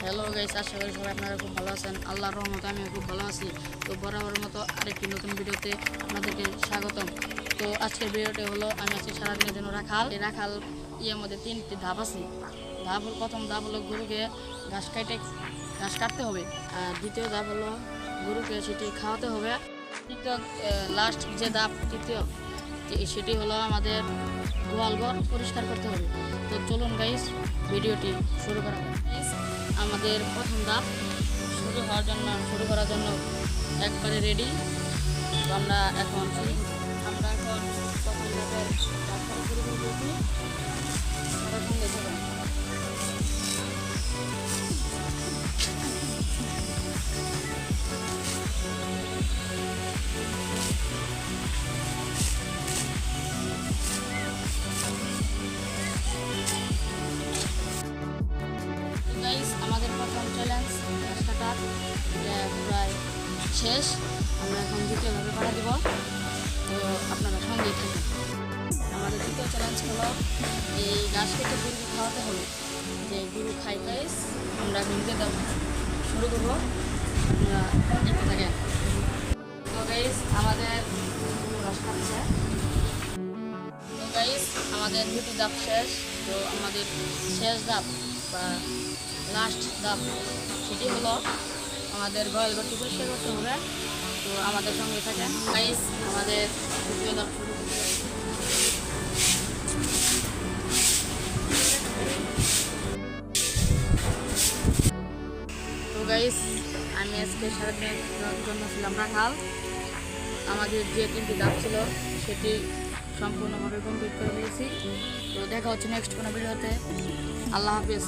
Hello guys, আশা করি সবাই আপনারা খুব ভালো আছেন। আল্লাহর রহমতে আমিও খুব ভালো আছি। তো বরাবরের মতো আরেকটি নতুন ভিডিওতে আপনাদেরকে স্বাগতম। তো আজকের ভিডিওটি হলো আমি আজকে সারাদিনের জন্য রাখাল। এই রাখাল মধ্যে তিনটি ধাপ আছে। প্রথম ধাপ হলো গরুকে ঘাস কাটতে হবে। আর দ্বিতীয় ধাপ হলো গরুকে সেটি খাওয়াতে হবে। লাস্ট যে ধাপ তৃতীয় সেটি হলো আমাদের গোয়ালঘর পরিষ্কার করতে হবে। তো চলুন গাইস, ভিডিওটি শুরু করা হবে। আমাদের প্রথম ধাপ শুরু করার জন্য একবারে রেডি। তো আমরা এখন প্রথম ধাপের শুরু করতেছি। আমাদের প্রথম চ্যালেঞ্জ ঘাস কাটার প্রায় শেষ। আমরা এখন দ্বিতীয়ভাবে পাঠা দেব। তো আপনারা সঙ্গেই থাকুন। আমাদের দ্বিতীয় চ্যালেঞ্জ হলো এই ঘাস কেটে গরুকে খাওয়াতে হবে। যে গরু খাই গাইস, আমরা গরুকে শুরু করবো। আপনারা দেখতে থাকেন। তো গাইস আমাদের গরু ঘাস খাচ্ছে। তো গাইস আমাদের দুটি ধাপ শেষ। তো আমাদের শেষ ধাপ বা লাস্ট ধাপ সেটি হলো আমাদের গোয়াল ঘরটি পরিষ্কার করতে হবে। তো আমাদের সঙ্গে থাকেন গাইস, আমাদের দ্বিতীয় ধাপ শুরু করতে হবে। তো গাইস আমি আজকে সারাদিনের জন্য ছিলাম রাখাল। আমাদের যে তিনটি ধাপ ছিল সেটি সম্পূর্ণভাবে কমপ্লিট করে ফেলেছি। তো দেখা হচ্ছে নেক্সট কোনো ভিডিওতে। আল্লাহ হাফিজ।